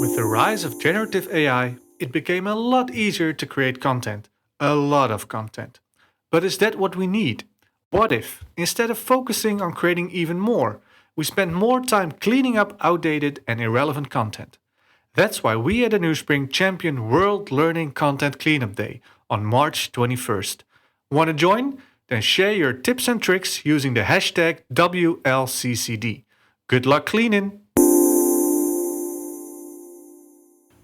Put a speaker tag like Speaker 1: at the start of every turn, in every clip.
Speaker 1: With the rise of generative AI, it became a lot easier to create content. A lot of content. But is that what we need? What if, instead of focusing on creating even more, we spend more time cleaning up outdated and irrelevant content? That's why we at the Newspring champion World Learning Content Cleanup Day on March 21st. Want to join? Then share your tips and tricks using the hashtag WLCCD. Good luck cleaning!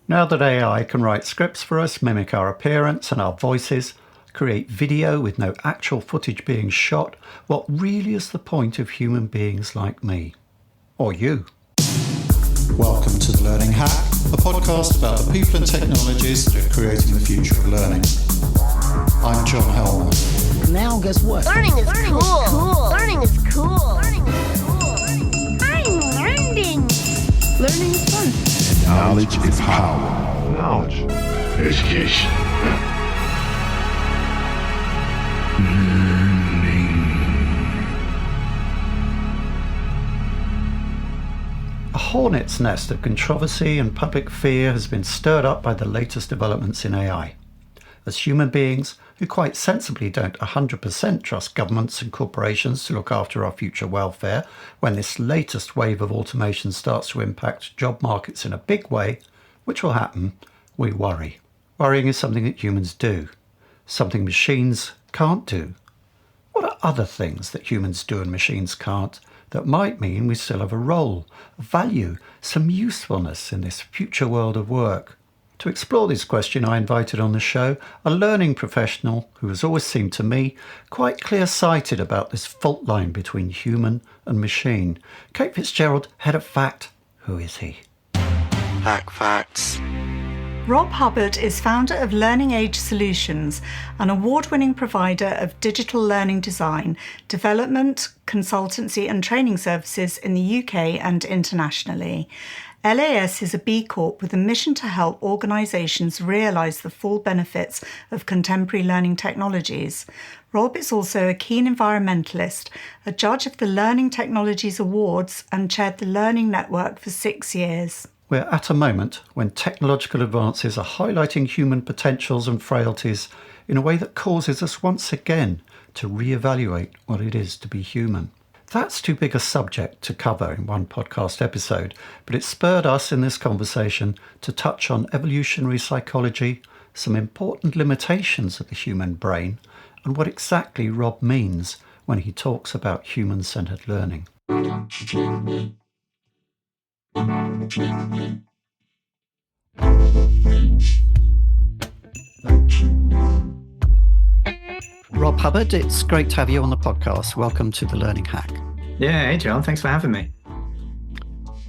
Speaker 2: Now that AI can write scripts for us, mimic our appearance and our voices, create video with no actual footage being shot, what really is the point of human beings like me? Or you?
Speaker 3: Welcome to The Learning Hack, a podcast about the people and technologies that are creating the future of learning. I'm John Helmer.
Speaker 4: Now guess what?
Speaker 5: Learning is cool. Learning is cool. Learning is cool. I'm learning.
Speaker 4: Learning is fun.
Speaker 6: Knowledge is power. Knowledge. Education.
Speaker 2: A hornet's nest of controversy and public fear has been stirred up by the latest developments in AI. As human beings who quite sensibly don't 100% trust governments and corporations to look after our future welfare, when this latest wave of automation starts to impact job markets in a big way, which will happen, we worry. Worrying is something that humans do, something machines can't do. What are other things that humans do and machines can't that might mean we still have a role, a value, some usefulness in this future world of work? To explore this question, I invited on the show a learning professional who has always seemed to me quite clear-sighted about this fault line between human and machine. Kate Fitzgerald, head of FACT. Who is he?
Speaker 7: Hack Facts.
Speaker 8: Rob Hubbard is founder of LearningAge Solutions, an award-winning provider of digital learning design, development, consultancy and training services in the UK and internationally. LAS is a B Corp with a mission to help organisations realise the full benefits of contemporary learning technologies. Rob is also a keen environmentalist, a judge of the Learning Technologies Awards and chaired the Learning Network for 6 years.
Speaker 2: We're at a moment when technological advances are highlighting human potentials and frailties in a way that causes us once again to re-evaluate what it is to be human. That's too big a subject to cover in one podcast episode, but it spurred us in this conversation to touch on evolutionary psychology, some important limitations of the human brain, and what exactly Rob means when he talks about human-centered learning. Rob Hubbard, it's great to have you on the podcast. Welcome to The Learning Hack.
Speaker 9: Yeah, hey John, thanks for having me.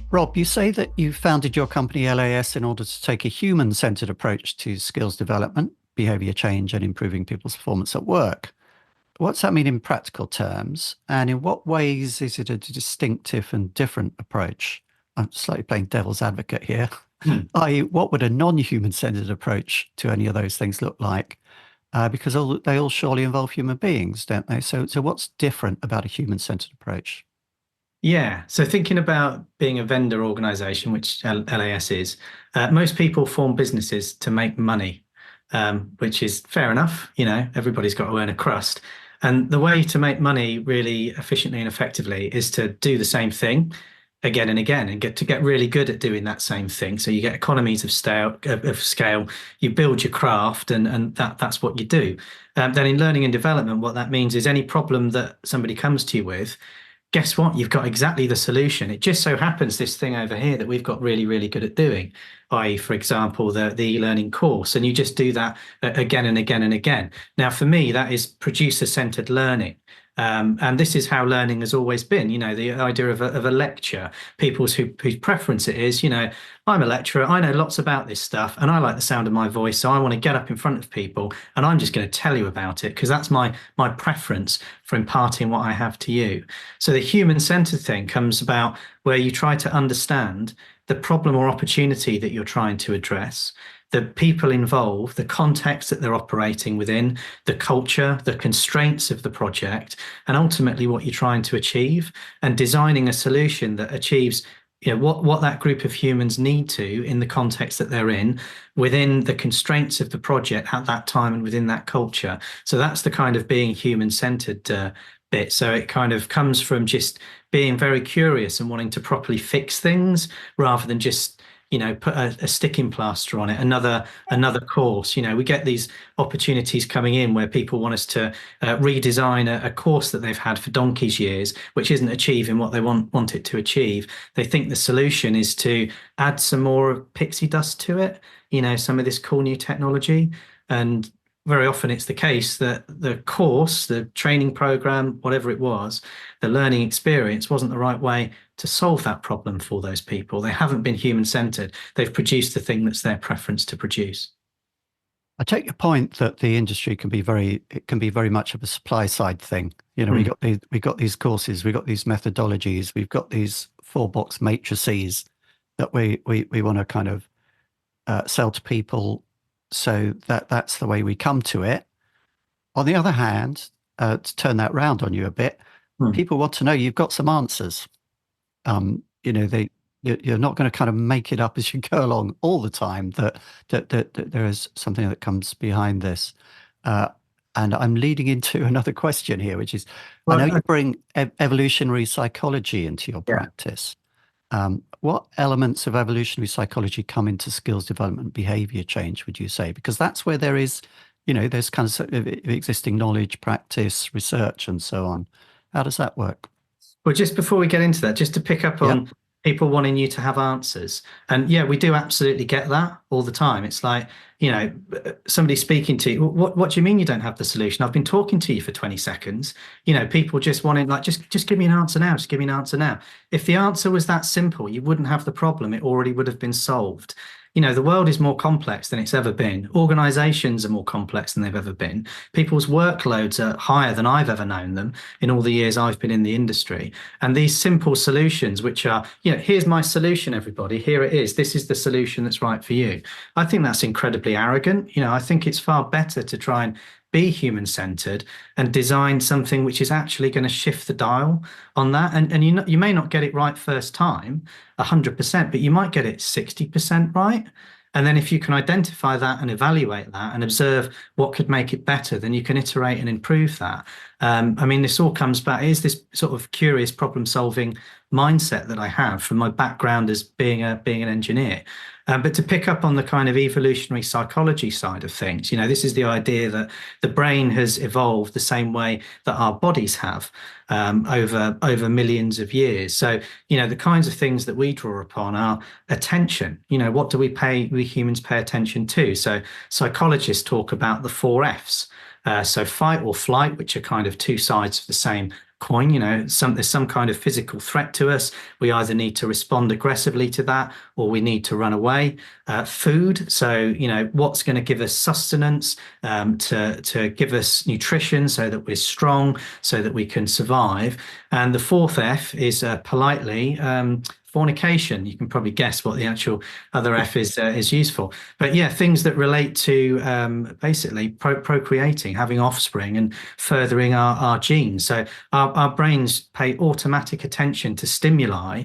Speaker 2: Rob, you say that you founded your company LAS in order to take a human-centered approach to skills development, behaviour change and improving people's performance at work. What's that mean in practical terms? And in what ways is it a distinctive and different approach? I'm slightly playing devil's advocate here. I.e., what would a non-human-centered approach to any of those things look like? Because they all surely involve human beings, don't they? So what's different about a human-centered approach?
Speaker 9: Yeah, so thinking about being a vendor organisation, which LAS is, most people form businesses to make money, which is fair enough. You know, everybody's got to earn a crust. And the way to make money really efficiently and effectively is to do the same thing again and again and get really good at doing that same thing. So you get economies of scale, you build your craft and that's what you do. Then in learning and development, what that means is any problem that somebody comes to you with, guess what? You've got exactly the solution. It just so happens this thing over here that we've got really, really good at doing, i.e., for example, the e-learning course. And you just do that again and again and again. Now, for me, that is producer-centered learning. And this is how learning has always been, you know, the idea of a lecture, whose preference it is, you know, I'm a lecturer, I know lots about this stuff and I like the sound of my voice. So I want to get up in front of people and I'm just going to tell you about it because that's my preference for imparting what I have to you. So the human-centered thing comes about where you try to understand the problem or opportunity that you're trying to address, the people involved, the context that they're operating within, the culture, the constraints of the project, and ultimately what you're trying to achieve, and designing a solution that achieves what that group of humans need to in the context that they're in, within the constraints of the project at that time and within that culture. So that's the kind of being human-centered bit. So it kind of comes from just being very curious and wanting to properly fix things rather than just put a sticking plaster on it. Another course. We get these opportunities coming in where people want us to redesign a course that they've had for donkey's years, which isn't achieving what they want it to achieve. They think the solution is to add some more pixie dust to it, some of this cool new technology. And very often it's the case that the course, the training program, whatever it was, the learning experience wasn't the right way to solve that problem for those people. They haven't been human-centered. They've produced the thing that's their preference to produce.
Speaker 2: I take your point that the industry can be very much of a supply side thing. We got these courses, we got these methodologies, we've got these 4-box matrices that we want to kind of sell to people. So that's the way we come to it. On the other hand, to turn that round on you a bit, people want to know you've got some answers. You're not going to kind of make it up as you go along all the time. That there is something that comes behind this. And I'm leading into another question here, which is, I know you bring evolutionary psychology into your practice. What elements of evolutionary psychology come into skills development, behavior change, would you say? Because that's where there is, there's kind of existing knowledge, practice, research, and so on. How does that work?
Speaker 9: Well, just before we get into that, just to pick up on people wanting you to have answers. And we do absolutely get that all the time. It's like, somebody speaking to you, what do you mean you don't have the solution? I've been talking to you for 20 seconds. People just wanting, like, just give me an answer now. Just give me an answer now. If the answer was that simple, you wouldn't have the problem. It already would have been solved. The world is more complex than it's ever been. Organizations are more complex than they've ever been. People's workloads are higher than I've ever known them in all the years I've been in the industry. And these simple solutions, which are, here's my solution, everybody, here it is. This is the solution that's right for you. I think that's incredibly arrogant. I think it's far better to try and be human-centered and design something which is actually going to shift the dial on that. And you may not get it right first time, 100%, but you might get it 60% right. And then if you can identify that and evaluate that and observe what could make it better, then you can iterate and improve that. This all comes back, is this sort of curious problem-solving mindset that I have from my background as being an engineer. But to pick up on the kind of evolutionary psychology side of things, this is the idea that the brain has evolved the same way that our bodies have over millions of years. So, the kinds of things that we draw upon are attention. What do we humans pay attention to? So psychologists talk about the 4 Fs. So fight or flight, which are kind of two sides of the same coin. There's some kind of physical threat to us. We either need to respond aggressively to that or we need to run away. Food, so what's going to give us sustenance, to give us nutrition so that we're strong, so that we can survive. And the 4th F is politely fornication. You can probably guess what the actual other F is used for. But things that relate to basically procreating, having offspring and furthering our genes. So our brains pay automatic attention to stimuli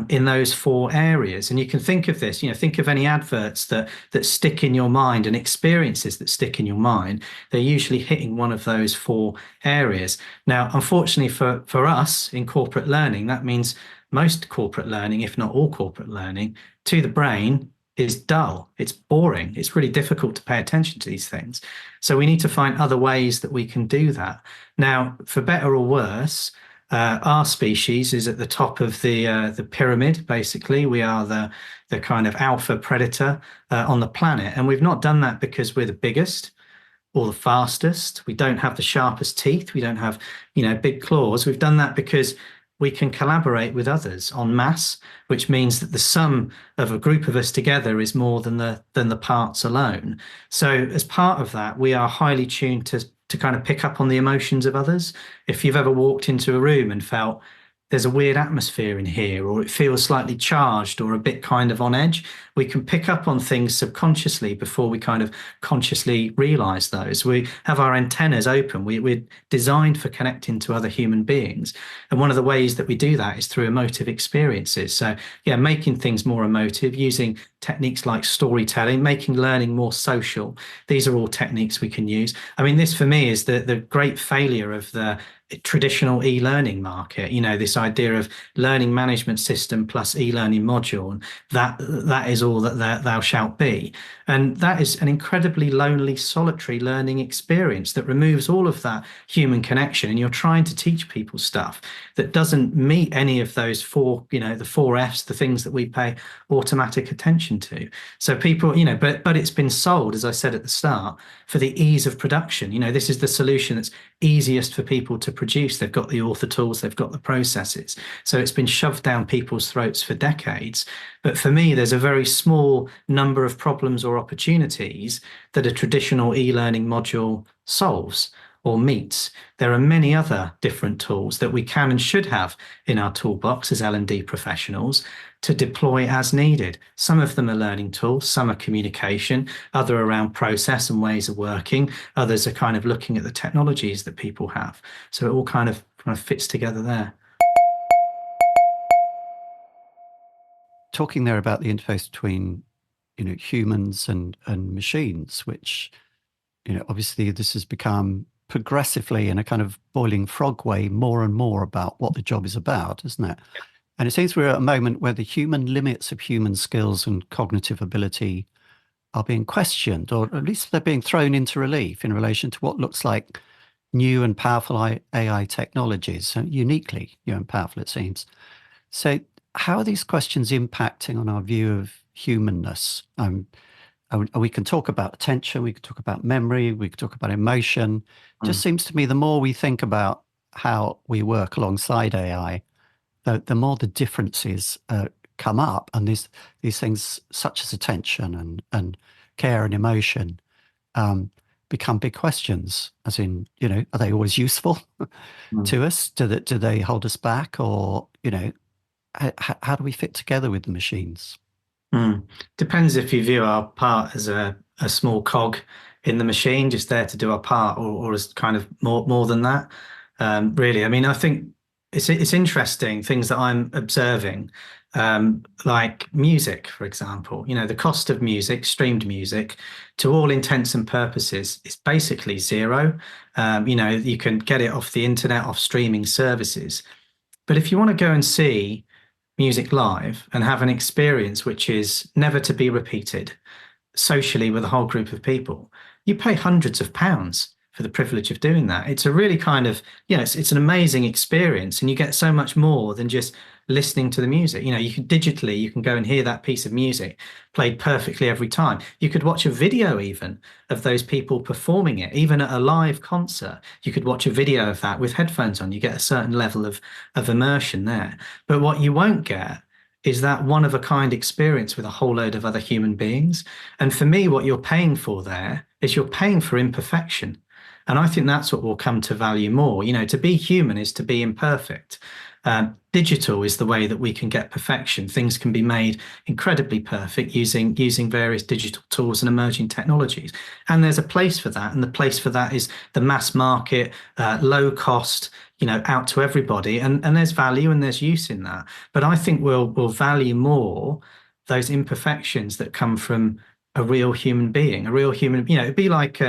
Speaker 9: in those 4 areas. And you can think of this, think of any adverts that stick in your mind and experiences that stick in your mind. They're usually hitting one of those 4 areas. Now, unfortunately for us in corporate learning, that means most corporate learning, if not all corporate learning, to the brain is dull. It's boring. It's really difficult to pay attention to these things. So we need to find other ways that we can do that. Now, for better or worse, our species is at the top of the pyramid. Basically, we are the kind of alpha predator on the planet, and we've not done that because we're the biggest or the fastest. We don't have the sharpest teeth. We don't have big claws. We've done that because we can collaborate with others en masse, which means that the sum of a group of us together is more than the parts alone. So as part of that, we are highly tuned to kind of pick up on the emotions of others. If you've ever walked into a room and felt there's a weird atmosphere in here, or it feels slightly charged or a bit kind of on edge. We can pick up on things subconsciously before we kind of consciously realize those. We have our antennas open. We're designed for connecting to other human beings. And one of the ways that we do that is through emotive experiences. So yeah, making things more emotive, using techniques like storytelling, making learning more social. These are all techniques we can use. I mean, this for me is the great failure of the traditional e-learning market. This idea of learning management system plus e-learning module, and that is all that thou shalt be. And that is an incredibly lonely, solitary learning experience that removes all of that human connection. And you're trying to teach people stuff that doesn't meet any of those four, the four F's, the things that we pay automatic attention to. So people, but it's been sold, as I said at the start, for the ease of production. This is the solution that's easiest for people to produce. They've got the author tools, they've got the processes. So it's been shoved down people's throats for decades. But for me, there's a very small number of problems or opportunities that a traditional e-learning module solves or meets. There are many other different tools that we can and should have in our toolbox as L&D professionals to deploy as needed. Some of them are learning tools, some are communication, other around process and ways of working, others are kind of looking at the technologies that people have. So it all kind of fits together there.
Speaker 2: Talking there about the interface between, humans and machines, which, obviously this has become progressively in a kind of boiling frog way more and more about what the job is about, isn't it? And it seems we're at a moment where the human limits of human skills and cognitive ability are being questioned, or at least they're being thrown into relief in relation to what looks like new and powerful AI technologies, uniquely new and powerful, it seems. So how are these questions impacting on our view of humanness? We can talk about attention, we can talk about memory, we can talk about emotion. It just seems to me the more we think about how we work alongside AI, the more the differences come up, and these things such as attention and care and emotion become big questions. As in, are they always useful to us? Do they hold us back, or how do we fit together with the machines?
Speaker 9: Depends if you view our part as a small cog in the machine, just there to do our part, or as kind of more than that. Really, I mean, I think it's interesting things that I'm observing, like music, for example. The cost of music, streamed music, to all intents and purposes, is basically zero. You can get it off the internet, off streaming services. But if you want to go and see music live and have an experience which is never to be repeated socially with a whole group of people, you pay hundreds of pounds for the privilege of doing that. It's a really kind of, it's an amazing experience, and you get so much more than just listening to the music. You can digitally, you can go and hear that piece of music played perfectly every time. You could watch a video even of those people performing it, even at a live concert. You could watch a video of that with headphones on. You get a certain level of immersion there. But what you won't get is that one-of-a-kind experience with a whole load of other human beings. And for me, what you're paying for there is you're paying for imperfection. And I think that's what we'll come to value more. To be human is to be imperfect. Digital is the way that we can get perfection. Things can be made incredibly perfect using various digital tools and emerging technologies. And there's a place for that. And the place for that is the mass market, low cost, out to everybody. And there's value and there's use in that. But I think we'll value more those imperfections that come from a real human being, it'd be like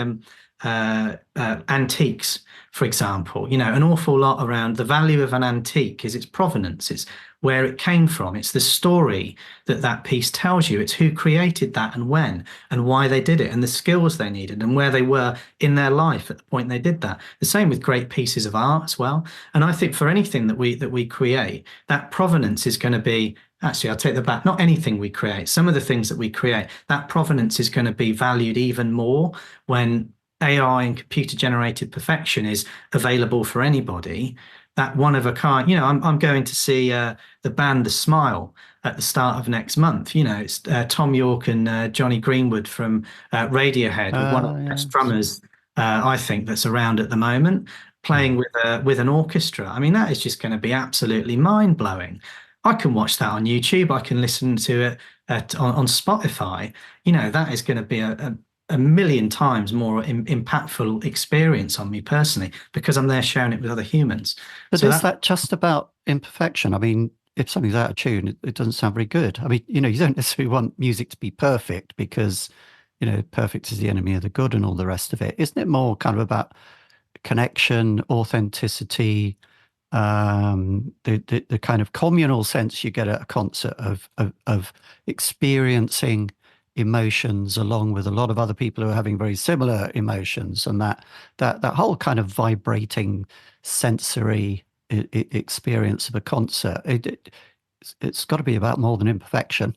Speaker 9: antiques, for example. An awful lot around the value of an antique is its provenance, it's where it came from, it's the story that piece tells you, it's who created that and when and why they did it and the skills they needed and where they were in their life at the point they did that. The same with great pieces of art as well. And I think for anything that we create, that provenance is going to be, actually, I'll take that back. Not anything we create. Some of the things that we create, that provenance is going to be valued even more when AI and computer-generated perfection is available for anybody. That one of a kind. I'm going to see the band The Smile at the start of next month. It's Tom York and Johnny Greenwood from Radiohead, one of the best drummers I think that's around at the moment. playing with an orchestra. I mean, that is just going to be absolutely mind blowing. I can watch that on YouTube. I can listen to it on Spotify. That is going to be a million times more impactful experience on me personally because I'm there sharing it with other humans.
Speaker 2: But
Speaker 9: So
Speaker 2: is that just about imperfection? I mean, if something's out of tune, it doesn't sound very good. I mean, you don't necessarily want music to be perfect because, perfect is the enemy of the good and all the rest of it. Isn't it more kind of about connection, authenticity, the kind of communal sense you get at a concert of experiencing emotions along with a lot of other people who are having very similar emotions, and that whole kind of vibrating sensory experience of a concert. It's got to be about more than imperfection.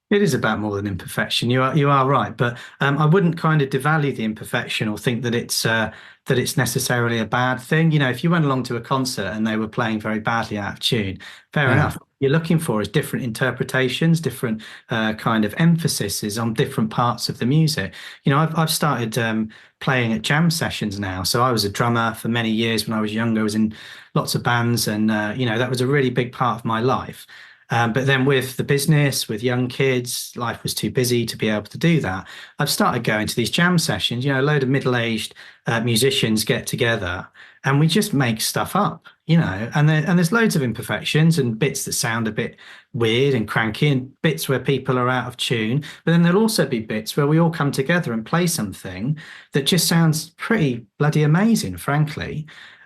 Speaker 9: It is about more than imperfection. You are right, but I wouldn't kind of devalue the imperfection or think that it's necessarily a bad thing. If you went along to a concert and they were playing very badly out of tune, fair enough. What you're looking for is different interpretations, different kind of emphases on different parts of the music. I've started playing at jam sessions now. So I was a drummer for many years when I was younger. I was in lots of bands, and that was a really big part of my life. But then with the business, with young kids, life was too busy to be able to do that. I've started going to these jam sessions. A load of middle-aged musicians get together and we just make stuff up, and there's loads of imperfections and bits that sound a bit weird and cranky and bits where people are out of tune. But then there'll also be bits where we all come together and play something that just sounds pretty bloody amazing, frankly.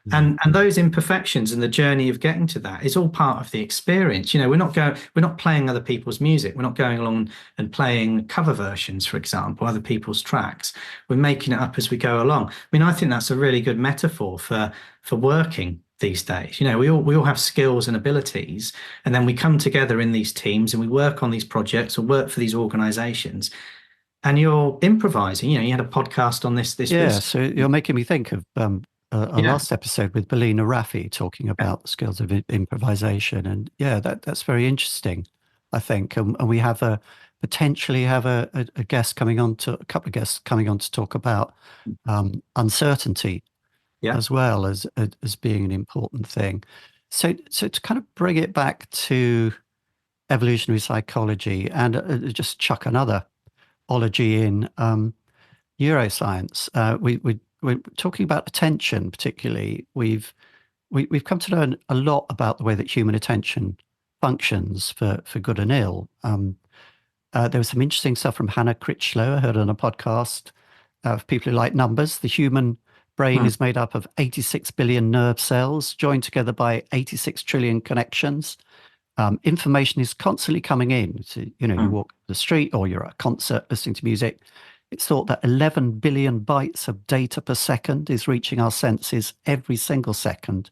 Speaker 9: And those imperfections and the journey of getting to that is all part of the experience. We're not playing other people's music. We're not going along and playing cover versions, for example, other people's tracks. We're making it up as we go along. I mean, I think that's a really good metaphor for working these days. We all have skills and abilities, and then we come together in these teams and we work on these projects or work for these organizations. And you're improvising. You had a podcast on this.
Speaker 2: Yeah, so you're making me think of our last episode with Belina Raffi talking about the skills of improvisation, and that's very interesting, I think. And we have potentially have a guest coming on to a couple of guests coming on to talk about uncertainty as well as being an important thing. So to kind of bring it back to evolutionary psychology and just chuck another ology in, neuroscience. We're talking about attention, particularly. We've come to learn a lot about the way that human attention functions for good and ill. There was some interesting stuff from Hannah Critchlow I heard on a podcast of people who like numbers. The human brain is made up of 86 billion nerve cells joined together by 86 trillion connections. Information is constantly coming in. So, you walk the street or you're at a concert listening to music. It's thought that 11 billion bytes of data per second is reaching our senses every single second.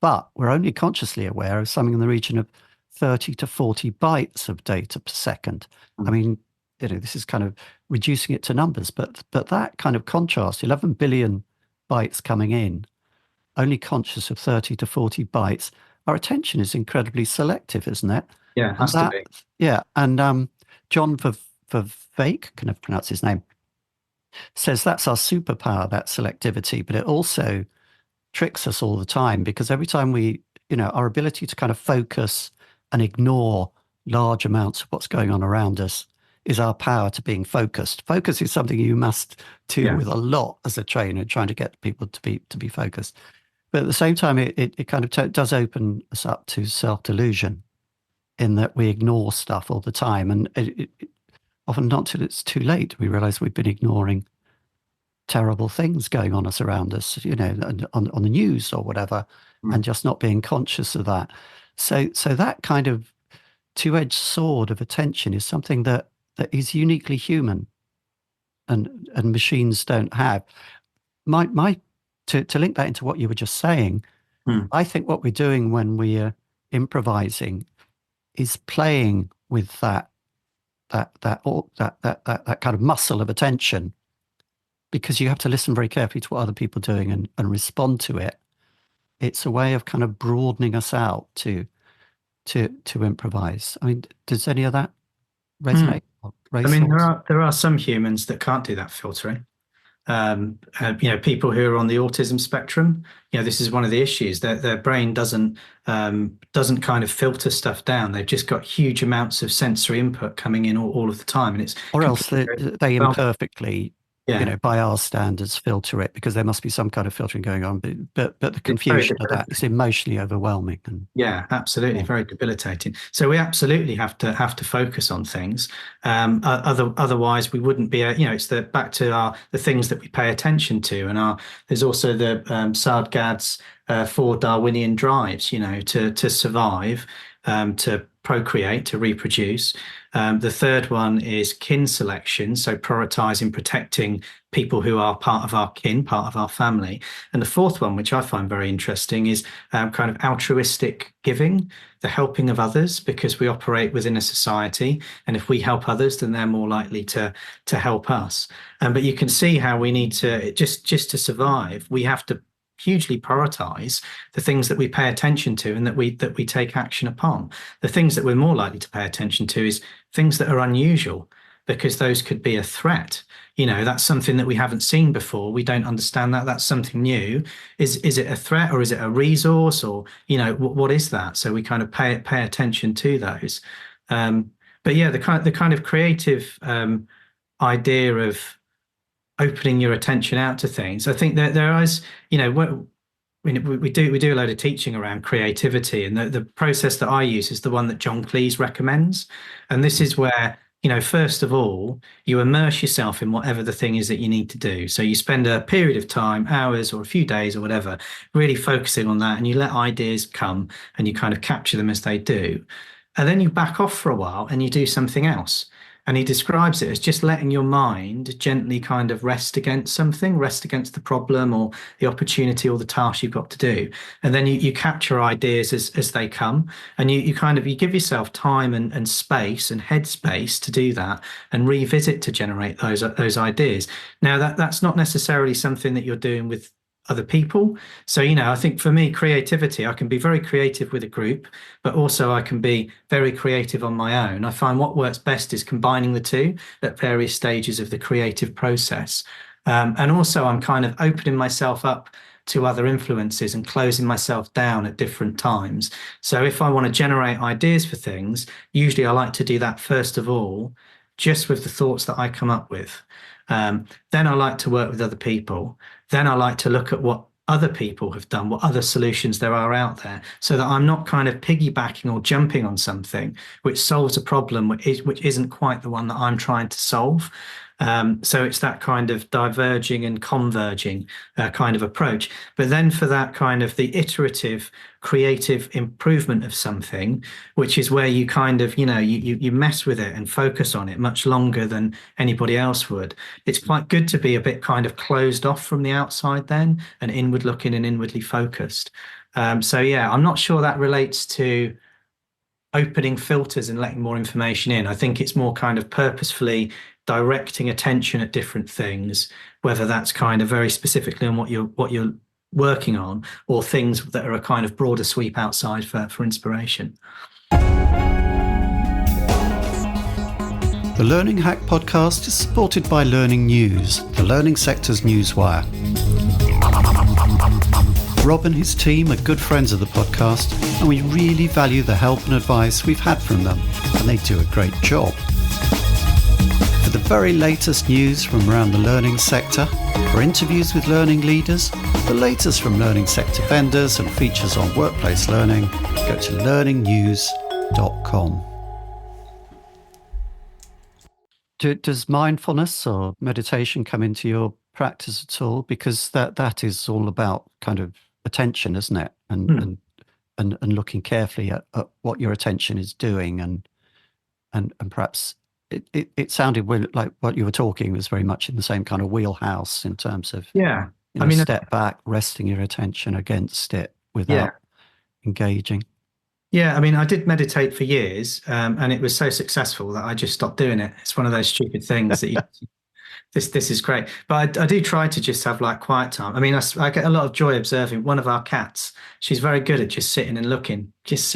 Speaker 2: But we're only consciously aware of something in the region of 30 to 40 bytes of data per second. I mean, this is kind of reducing it to numbers, but that kind of contrast, 11 billion bytes coming in, only conscious of 30 to 40 bytes. Our attention is incredibly selective, isn't it?
Speaker 9: Yeah, it has to be.
Speaker 2: Yeah, and John Vervaeke, can I pronounce his name, says that's our superpower, that selectivity, but it also tricks us all the time because every time we, our ability to kind of focus and ignore large amounts of what's going on around us is our power to being focused. Focus is something you must deal with a lot as a trainer, trying to get people to be focused. But at the same time, it kind of does open us up to self-delusion in that we ignore stuff all the time. And often not till it's too late, we realize we've been ignoring terrible things going on around us, on the news or whatever, and just not being conscious of that. So that kind of two-edged sword of attention is something that is uniquely human and machines don't have. To link that into what you were just saying, I think what we're doing when we're improvising is playing with that kind of muscle of attention, because you have to listen very carefully to what other people are doing and respond to it. It's a way of kind of broadening us out to improvise. I mean, does any of that resonate?
Speaker 9: I mean, there are some humans that can't do that filtering. People who are on the autism spectrum, this is one of the issues that their brain doesn't kind of filter stuff down. They've just got huge amounts of sensory input coming in all of the time, and it's
Speaker 2: or else they imperfectly, by our standards, filter it, because there must be some kind of filtering going on. But the confusion of that is emotionally overwhelming. And
Speaker 9: absolutely, very debilitating. So we absolutely have to focus on things. Otherwise, we wouldn't be. It's back to the things that we pay attention to, and there's also the Sadgad's 4 Darwinian drives. To survive, to procreate, to reproduce. The third one is kin selection, so prioritizing protecting people who are part of our kin, part of our family. And the fourth one, which I find very interesting, is kind of altruistic giving, the helping of others, because we operate within a society, and if we help others, then they're more likely to help us. But you can see how we need to, just to survive, we have to hugely prioritize the things that we pay attention to and that we take action upon. The things that we're more likely to pay attention to is things that are unusual, because those could be a threat. That's something that we haven't seen before. We don't understand that. That's something new. Is it a threat, or is it a resource, or what is that? So we kind of pay attention to those. But yeah, the kind of creative idea of opening your attention out to things. I think that there is, we do a load of teaching around creativity, and the process that I use is the one that John Cleese recommends. And this is where, first of all, you immerse yourself in whatever the thing is that you need to do. So you spend a period of time, hours or a few days or whatever, really focusing on that, and you let ideas come and you kind of capture them as they do. And then you back off for a while and you do something else. And he describes it as just letting your mind gently kind of rest against something, rest against the problem or the opportunity or the task you've got to do. And then you capture ideas as they come, and you give yourself time and space and headspace to do that and revisit to generate those ideas. Now that's not necessarily something that you're doing with other people. So, I think for me, creativity, I can be very creative with a group, but also I can be very creative on my own. I find what works best is combining the two at various stages of the creative process. And also I'm kind of opening myself up to other influences and closing myself down at different times. So if I want to generate ideas for things, usually I like to do that first of all, just with the thoughts that I come up with. Then I like to work with other people. Then I like to look at what other people have done, what other solutions there are out there, so that I'm not kind of piggybacking or jumping on something which solves a problem which isn't quite the one that I'm trying to solve. So it's that kind of diverging and converging kind of approach. But then for that kind of the iterative, creative improvement of something, which is where you kind of, you mess with it and focus on it much longer than anybody else would. It's quite good to be a bit kind of closed off from the outside then, and inward looking and inwardly focused. So yeah, I'm not sure that relates to opening filters and letting more information in. I think it's more kind of purposefully directing attention at different things, whether that's kind of very specifically on what you're working on, or things that are a kind of broader sweep outside for inspiration.
Speaker 2: The Learning Hack podcast is supported by Learning News, the learning sector's newswire. Rob and his team are good friends of the podcast, and we really value the help and advice we've had from them, and they do a great job. For the very latest news from around the learning sector, for interviews with learning leaders, the latest from learning sector vendors and features on workplace learning, go to learningnews.com. Does mindfulness or meditation come into your practice at all? Because that is all about kind of attention, isn't it? And looking carefully at what your attention is doing, and perhaps it sounded like what you were talking was very much in the same kind of wheelhouse in terms of step back, resting your attention against it without engaging.
Speaker 9: Yeah, I mean, I did meditate for years, and it was so successful that I just stopped doing it. It's one of those stupid things that this is great. But I do try to just have like quiet time. I mean, I get a lot of joy observing one of our cats. She's very good at just sitting and looking, just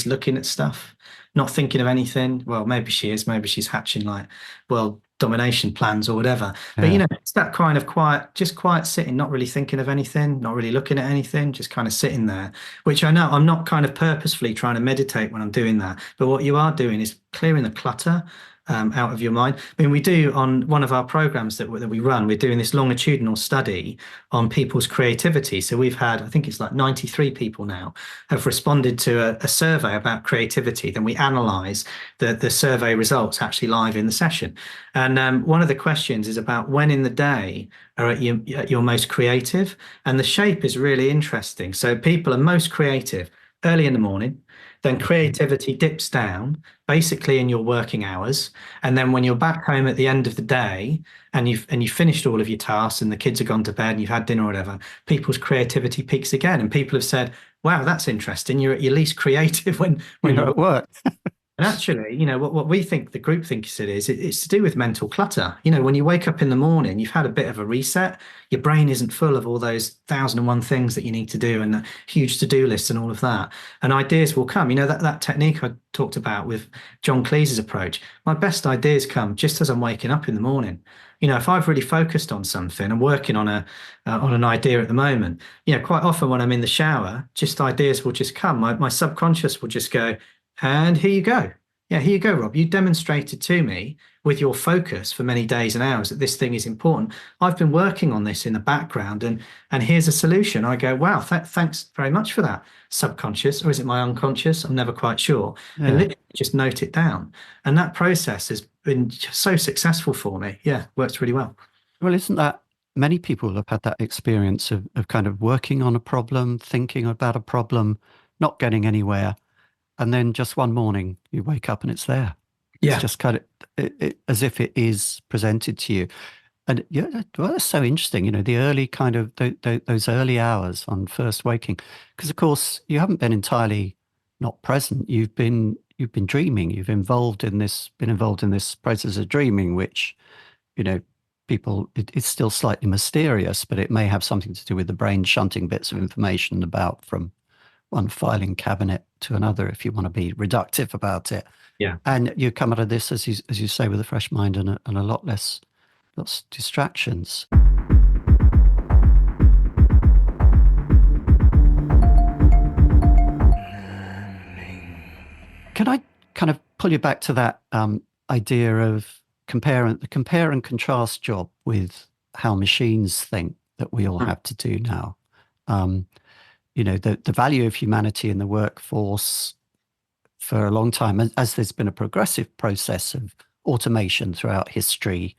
Speaker 9: looking at stuff, not thinking of anything. Well, maybe she is. Maybe she's hatching like, well, domination plans or whatever. But it's that kind of quiet sitting, not really thinking of anything, not really looking at anything, just kind of sitting there, which I know I'm not kind of purposefully trying to meditate when I'm doing that. But what you are doing is clearing the clutter out of your mind. I mean, we do on one of our programs that we run, we're doing this longitudinal study on people's creativity. So we've had, I think it's like 93 people now have responded to a survey about creativity. Then we analyze the survey results actually live in the session. And one of the questions is about when in the day are at your most creative. And the shape is really interesting. So people are most creative early in the morning. Then creativity dips down basically in your working hours. And then when you're back home at the end of the day and you've finished all of your tasks and the kids have gone to bed and you've had dinner or whatever, people's creativity peaks again. And people have said, wow, that's interesting. You're at your least creative when
Speaker 2: you're at work.
Speaker 9: And actually, what we think the group thinks it is, it's to do with mental clutter. When you wake up in the morning, you've had a bit of a reset. Your brain isn't full of all those 1,001 things that you need to do and the huge to-do lists and all of that. And ideas will come. That technique I talked about with John Cleese's approach, my best ideas come just as I'm waking up in the morning. If I've really focused on something, I'm working on an idea at the moment, quite often when I'm in the shower, just ideas will just come. My subconscious will just go, and here you go. Yeah, here you go, Rob. You demonstrated to me with your focus for many days and hours that this thing is important. I've been working on this in the background and here's a solution. I go, wow, thanks very much for that, subconscious, or is it my unconscious? I'm never quite sure.
Speaker 2: Yeah.
Speaker 9: And literally just note it down. And that process has been so successful for me. Yeah, works really well.
Speaker 2: Well, isn't that many people have had that experience of kind of working on a problem, thinking about a problem, not getting anywhere. And then just one morning you wake up and it's there.
Speaker 9: Yeah.
Speaker 2: It's just kind of as if it is presented to you. And well, that's so interesting, the early kind of those early hours on first waking, because of course you haven't been entirely not present. You've been dreaming. You've been involved in this process of dreaming, which, people, it's still slightly mysterious, but it may have something to do with the brain shunting bits of information about from one filing cabinet to another, if you want to be reductive about it.
Speaker 9: Yeah.
Speaker 2: And you come out of this, as you say, with a fresh mind and a lot less distractions. Can I kind of pull you back to that idea of the compare and contrast job with how machines think that we all have to do now? The value of humanity in the workforce for a long time, as there's been a progressive process of automation throughout history,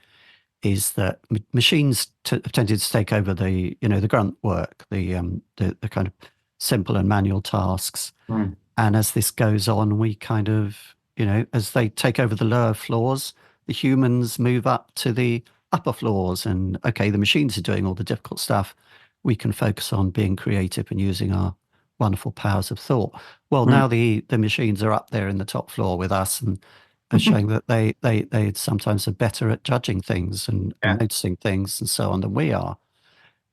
Speaker 2: is that machines have tended to take over the grunt work, the kind of simple and manual tasks.
Speaker 9: Mm.
Speaker 2: And as this goes on, we kind of, as they take over the lower floors, the humans move up to the upper floors. And okay, the machines are doing all the difficult stuff. We can focus on being creative and using our wonderful powers of thought. Well, now the machines are up there in the top floor with us and showing that they sometimes are better at judging things and noticing things and so on than we are.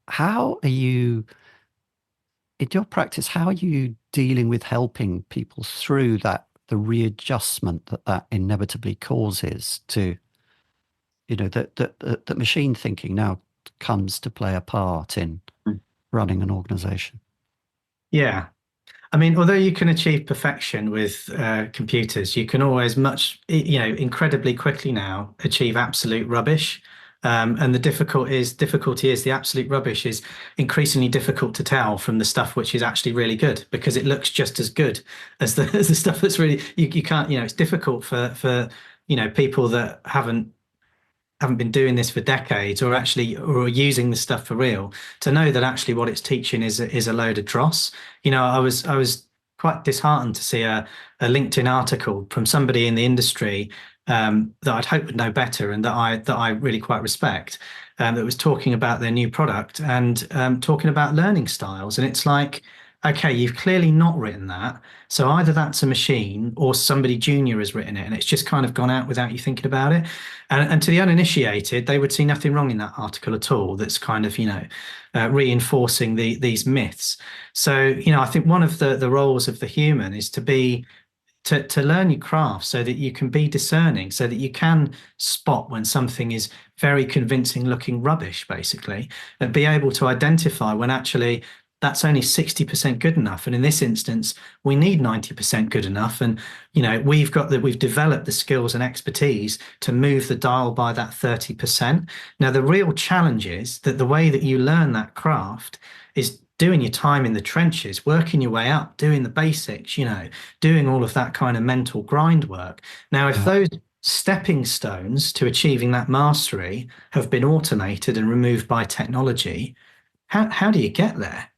Speaker 2: How are you, in your practice, how are you dealing with helping people through the readjustment that inevitably causes to, that machine thinking now comes to play a part in running an organization? Yeah.
Speaker 9: I mean, although you can achieve perfection with computers, you can always incredibly quickly now achieve absolute rubbish. And the difficulty is the absolute rubbish is increasingly difficult to tell from the stuff which is actually really good, because it looks just as good as the stuff that's really, you can't, it's difficult for people that haven't been doing this for decades or are using the stuff for real to know that actually what it's teaching is a load of dross. I was quite disheartened to see a LinkedIn article from somebody in the industry that I'd hope would know better and that I really quite respect, that was talking about their new product and talking about learning styles. And it's like, okay, you've clearly not written that. So either that's a machine or somebody junior has written it and it's just kind of gone out without you thinking about it. And to the uninitiated, they would see nothing wrong in that article at all. That's kind of, reinforcing these myths. So, I think one of the roles of the human is to be to learn your craft so that you can be discerning, so that you can spot when something is very convincing looking rubbish, basically, and be able to identify when actually that's only 60% good enough. And in this instance, we need 90% good enough. And, we've developed the skills and expertise to move the dial by that 30%. Now, the real challenge is that the way that you learn that craft is doing your time in the trenches, working your way up, doing the basics, doing all of that kind of mental grind work. Now, if those stepping stones to achieving that mastery have been automated and removed by technology, how do you get there?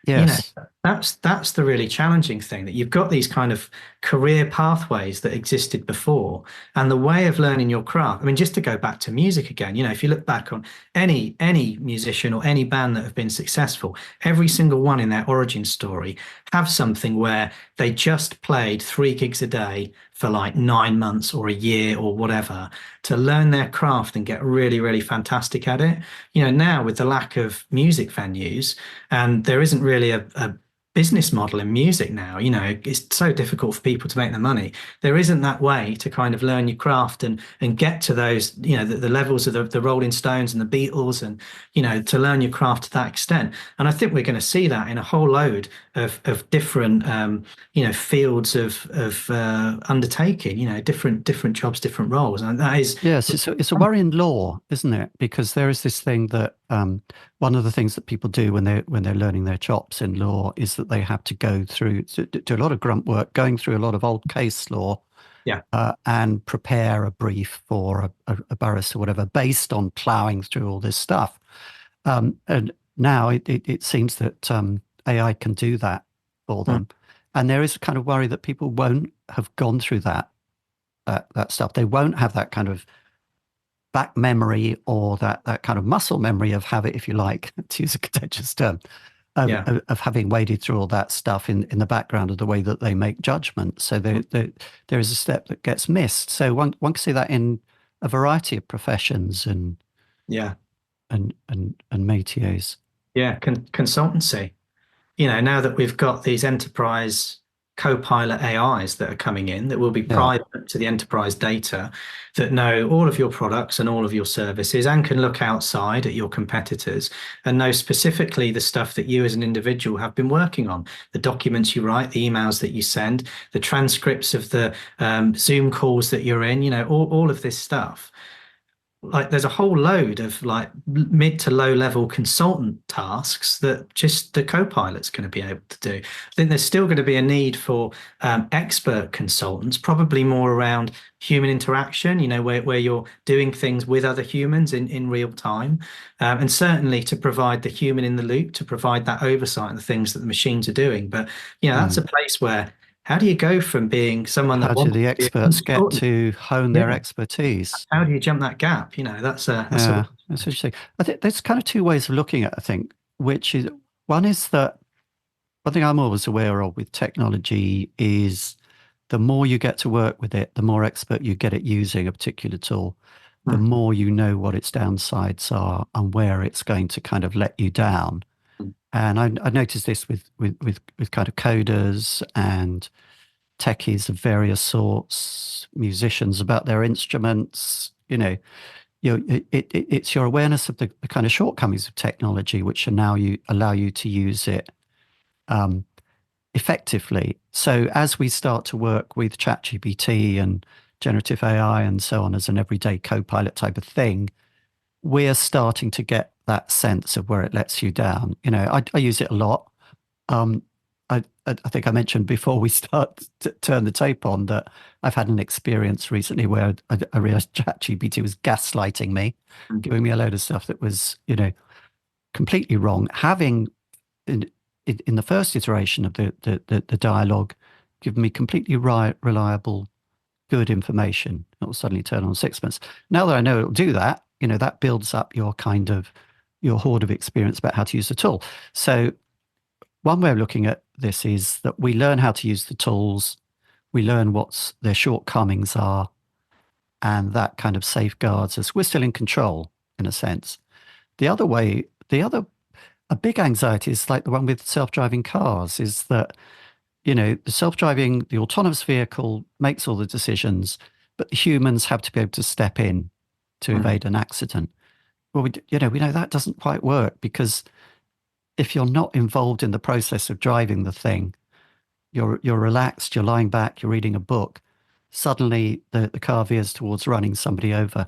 Speaker 2: Yes.
Speaker 9: That's the really challenging thing, that you've got these kind of career pathways that existed before, and the way of learning your craft. I mean, just to go back to music again, if you look back on any musician or any band that have been successful, every single one in their origin story have something where they just played 3 gigs a day for like 9 months or a year or whatever to learn their craft and get really, really fantastic at it. Now with the lack of music venues, and there isn't really a business model in music now, it's so difficult for people to make the money. There isn't that way to kind of learn your craft and get to those, the levels of the Rolling Stones and the Beatles, and, to learn your craft to that extent. And I think we're going to see that in a whole load of different, fields of undertaking, different jobs, different roles. And that is...
Speaker 2: Yes, it's a worry in law, isn't it? Because there is this thing that one of the things that people do when they're learning their chops in law is that they have to go through do a lot of grunt work, going through a lot of old case law, and prepare a brief for a barrister or whatever based on ploughing through all this stuff. And now it seems that AI can do that for them, and there is a kind of worry that people won't have gone through that stuff. They won't have that kind of back memory or that kind of muscle memory of habit, if you like, to use a contentious term, of having waded through all that stuff in the background of the way that they make judgments. So there is a step that gets missed. So one can see that in a variety of professions and métiers.
Speaker 9: Yeah, consultancy. Now that we've got these enterprise co-pilot AIs that are coming in that will be private to the enterprise data, that know all of your products and all of your services and can look outside at your competitors and know specifically the stuff that you as an individual have been working on, the documents you write, the emails that you send, the transcripts of the Zoom calls that you're in, all of this stuff. Like, there's a whole load of like mid to low level consultant tasks that just the co-pilot's going to be able to do. I think there's still going to be a need for expert consultants, probably more around human interaction, where you're doing things with other humans in real time. And certainly to provide the human in the loop, to provide that oversight of the things that the machines are doing. But, that's a place where, how do you go from being someone that...
Speaker 2: How do the experts get to hone their expertise?
Speaker 9: How do you jump that gap? That's
Speaker 2: interesting. I think there's kind of two ways of looking at it, I think, which is, one is that one thing I'm always aware of with technology is the more you get to work with it, the more expert you get at using a particular tool, the more you know what its downsides are and where it's going to kind of let you down. And I noticed this with kind of coders and techies of various sorts, musicians about their instruments. It's your awareness of the kind of shortcomings of technology which allow you to use it effectively. So as we start to work with ChatGPT and generative AI and so on as an everyday co-pilot type of thing, we're starting to get that sense of where it lets you down. I use it a lot. I think I mentioned before we start to turn the tape on that I've had an experience recently where I realized ChatGPT was gaslighting me, giving me a load of stuff that was, completely wrong. Having in the first iteration of the dialogue given me completely reliable, good information. It will suddenly turn on sixpence. Now that I know it'll do that, that builds up your hoard of experience about how to use the tool. So one way of looking at this is that we learn how to use the tools, we learn what their shortcomings are, and that kind of safeguards us. We're still in control, in a sense. A big anxiety is like the one with self-driving cars, is that the self-driving, the autonomous vehicle makes all the decisions, but the humans have to be able to step in to evade an accident. Well, we know that doesn't quite work, because if you're not involved in the process of driving the thing, you're relaxed, you're lying back, you're reading a book, suddenly the car veers towards running somebody over.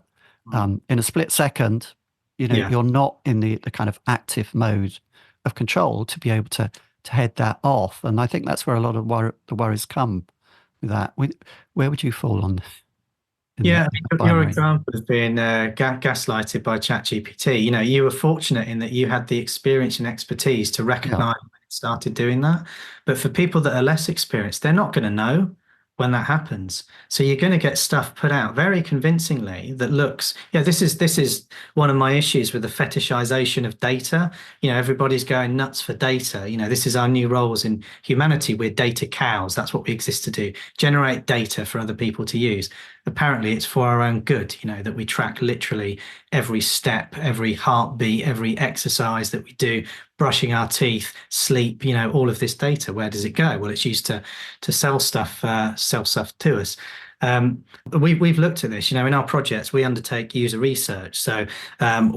Speaker 2: In a split second, you're not in the kind of active mode of control to be able to head that off. And I think that's where a lot of the worries come with that. Where would you fall on?
Speaker 9: Yeah, your example of being gaslighted by ChatGPT, you were fortunate in that you had the experience and expertise to recognize when it started doing that. But for people that are less experienced, they're not going to know when that happens. So you're going to get stuff put out very convincingly that looks, this is one of my issues with the fetishization of data. Everybody's going nuts for data. This is our new roles in humanity. We're data cows. That's what we exist to do. Generate data for other people to use. Apparently it's for our own good, that we track literally every step, every heartbeat, every exercise that we do, brushing our teeth, sleep, all of this data. Where does it go? Well, it's used to sell stuff to us. We've looked at this, in our projects, we undertake user research. So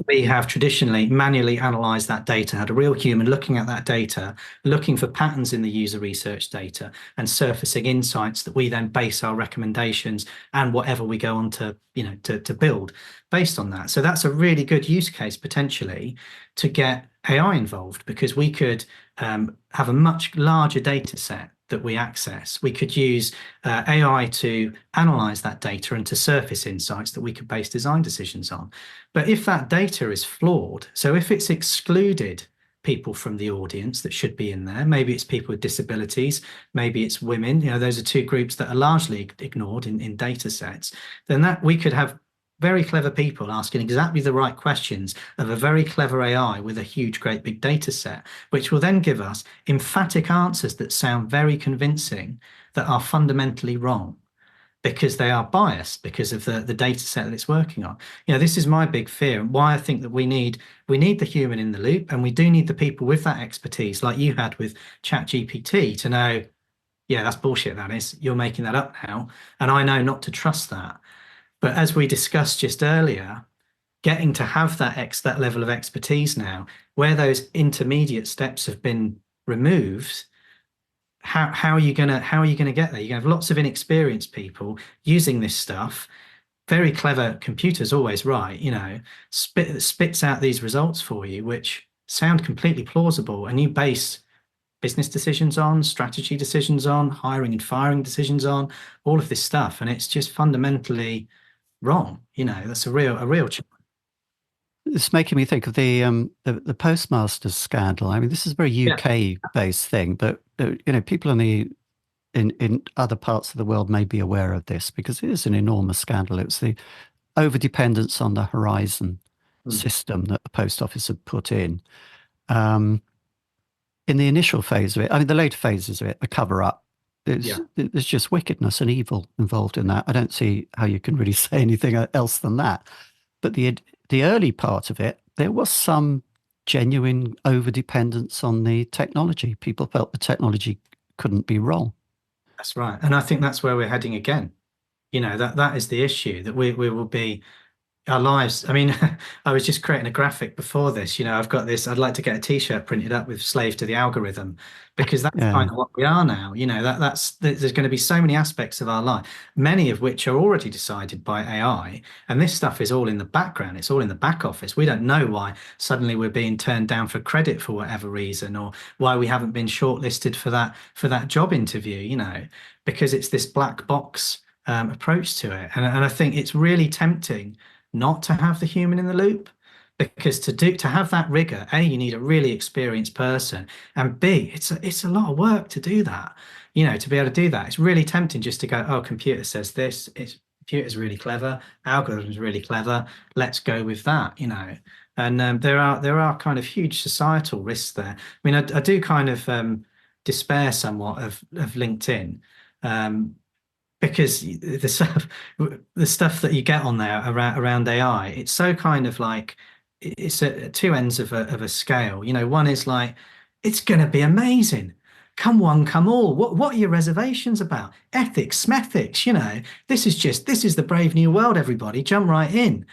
Speaker 9: we have traditionally manually analysed that data, had a real human looking at that data, looking for patterns in the user research data and surfacing insights that we then base our recommendations and whatever we go on to build based on that. So that's a really good use case potentially to get AI involved, because we could have a much larger data set that we access. We could use AI to analyze that data and to surface insights that we could base design decisions on. But if that data is flawed, so if it's excluded people from the audience that should be in there, maybe it's people with disabilities, maybe it's women, those are two groups that are largely ignored in data sets, then that we could have very clever people asking exactly the right questions of a very clever AI with a huge, great big data set, which will then give us emphatic answers that sound very convincing that are fundamentally wrong because they are biased because of the data set that it's working on. This is my big fear, and why I think that we need the human in the loop, and we do need the people with that expertise like you had with ChatGPT to know, that's bullshit, that is, you're making that up now, and I know not to trust that. But as we discussed just earlier, getting to have that level of expertise now, where those intermediate steps have been removed, how are you gonna get there? You're gonna have lots of inexperienced people using this stuff. Very clever computers always right, spits out these results for you, which sound completely plausible, and you base business decisions on, strategy decisions on, hiring and firing decisions on, all of this stuff, and it's just fundamentally wrong. That's a real challenge.
Speaker 2: It's making me think of the postmasters scandal. I mean, this is a very UK based thing, but people in other parts of the world may be aware of this because it is an enormous scandal. It was the overdependence on the Horizon system that the post office had put in the initial phase of it. I mean, the later phases of it, the cover up. There's just wickedness and evil involved in that. I don't see how you can really say anything else than that. But the early part of it, there was some genuine overdependence on the technology. People felt the technology couldn't be wrong.
Speaker 9: That's right. And I think that's where we're heading again. That is the issue, that we will be our lives. I mean, I was just creating a graphic before this. I've got this. I'd like to get a T-shirt printed up with "Slave to the Algorithm," because that's kind of what we are now. There's going to be so many aspects of our life, many of which are already decided by AI, and this stuff is all in the background. It's all in the back office. We don't know why suddenly we're being turned down for credit for whatever reason, or why we haven't been shortlisted for that job interview. Because it's this black box approach to it, and I think it's really tempting not to have the human in the loop, because to have that rigor, A, you need a really experienced person, and B, it's a lot of work to do that. To be able to do that, it's really tempting just to go, oh, computer says this, computer's really clever, algorithm's really clever, let's go with that. And there are kind of huge societal risks there. I mean, I do kind of despair somewhat of LinkedIn. Because the stuff that you get on there around AI, it's so kind of like, it's at two ends of a scale. One is like, it's going to be amazing. come one, come all. What are your reservations about? Ethics, smethics, this is the brave new world, everybody. Jump right in.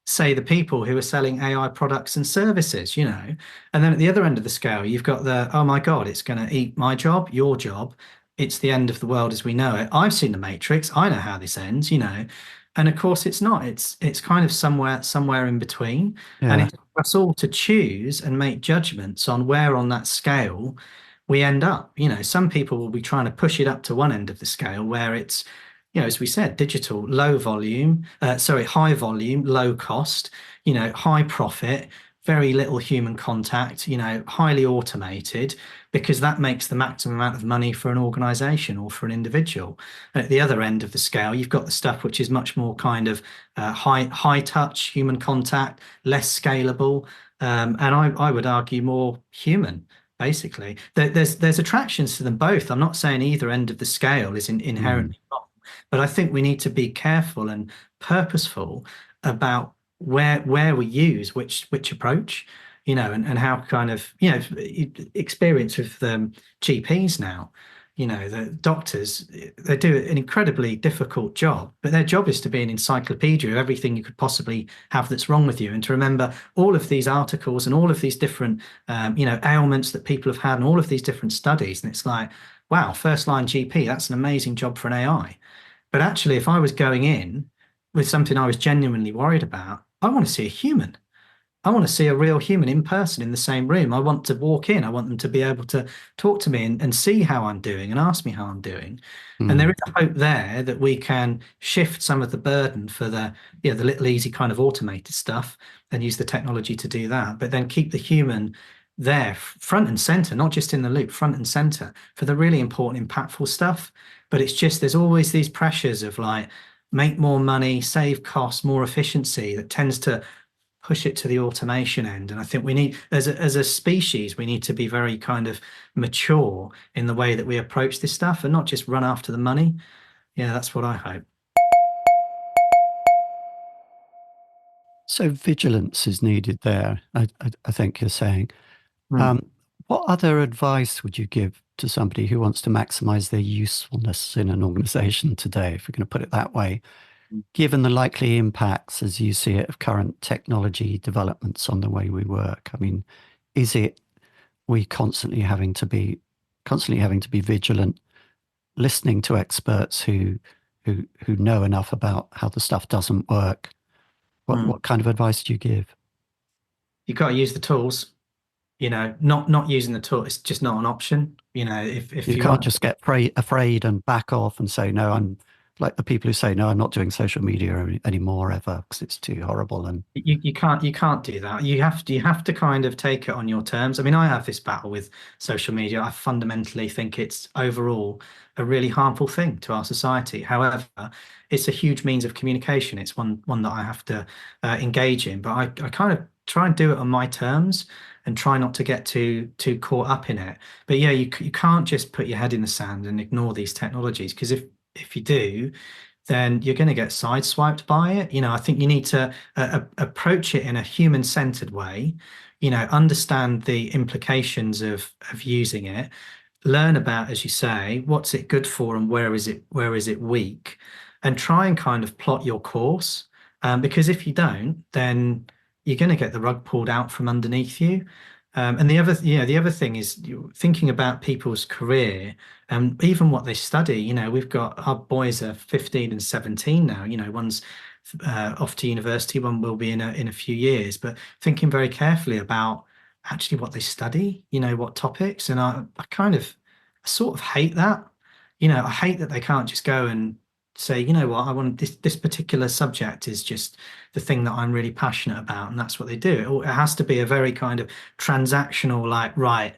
Speaker 9: Say the people who are selling AI products and services, and then at the other end of the scale, you've got oh my God, it's going to eat my job, your job. It's the end of the world as we know it. I've seen the Matrix. I know how this ends, and of course it's not. It's kind of somewhere in between. And
Speaker 2: Yeah.
Speaker 9: it's for us all to choose and make judgments on where on that scale we end up. Some people will be trying to push it up to one end of the scale where it's, as we said, digital, high volume, low cost, high profit, very little human contact, highly automated, because that makes the maximum amount of money for an organization or for an individual. At the other end of the scale, you've got the stuff which is much more kind of high touch, human contact, less scalable, and I would argue more human. Basically, there's attractions to them both. I'm not saying either end of the scale is inherently wrong, but I think we need to be careful and purposeful about where we use which approach, and how kind of, experience with GPs now. The doctors, they do an incredibly difficult job, but their job is to be an encyclopedia of everything you could possibly have that's wrong with you, and to remember all of these articles and all of these different, ailments that people have had, and all of these different studies. And it's like, wow, first line GP, that's an amazing job for an AI. But actually, if I was going in with something I was genuinely worried about, I want to see a human. I want to see a real human in person in the same room. I want to walk in. I want them to be able to talk to me and see how I'm doing and ask me how I'm doing. And there is a hope there that we can shift some of the burden for the little easy kind of automated stuff and use the technology to do that, but then keep the human there front and center, not just in the loop, front and center for the really important, impactful stuff. But it's just, there's always these pressures of like, make more money, save costs, more efficiency, that tends to push it to the automation end. And I think we need, as a species, we need to be very kind of mature in the way that we approach this stuff and not just run after the money. Yeah, that's what I hope.
Speaker 2: So vigilance is needed there, I think you're saying. What other advice would you give to somebody who wants to maximize their usefulness in an organization today, if we're going to put it that way, given the likely impacts, as you see it, of current technology developments on the way we work? I mean, is it we constantly having to be vigilant, listening to experts who know enough about how the stuff doesn't work? What kind of advice do you give?
Speaker 9: You've got to use the tools. Not using the tool, it's just not an option. If
Speaker 2: you can't just get afraid and back off and say, no, I'm like the people who say, no, I'm not doing social media anymore ever because it's too horrible. And
Speaker 9: you can't do that. You have to kind of take it on your terms. I mean, I have this battle with social media. I fundamentally think it's overall a really harmful thing to our society. However, it's a huge means of communication. It's one that I have to engage in, but I kind of try and do it on my terms and try not to get too caught up in it. But yeah, you can't just put your head in the sand and ignore these technologies, because if you do, then you're going to get sideswiped by it. I think you need to approach it in a human-centered way, understand the implications of using it, learn about, as you say, what's it good for and where is it weak, and try and kind of plot your course. Because if you don't, then you're going to get the rug pulled out from underneath you. And the other thing is thinking about people's career and even what they study. We've got, our boys are 15 and 17 now. One's off to university, one will be in a few years. But thinking very carefully about actually what they study, what topics. And I sort of hate that. I hate that they can't just go and say, you know what, I want this particular subject is just the thing that I'm really passionate about, and that's what they do. It has to be a very kind of transactional, like, right,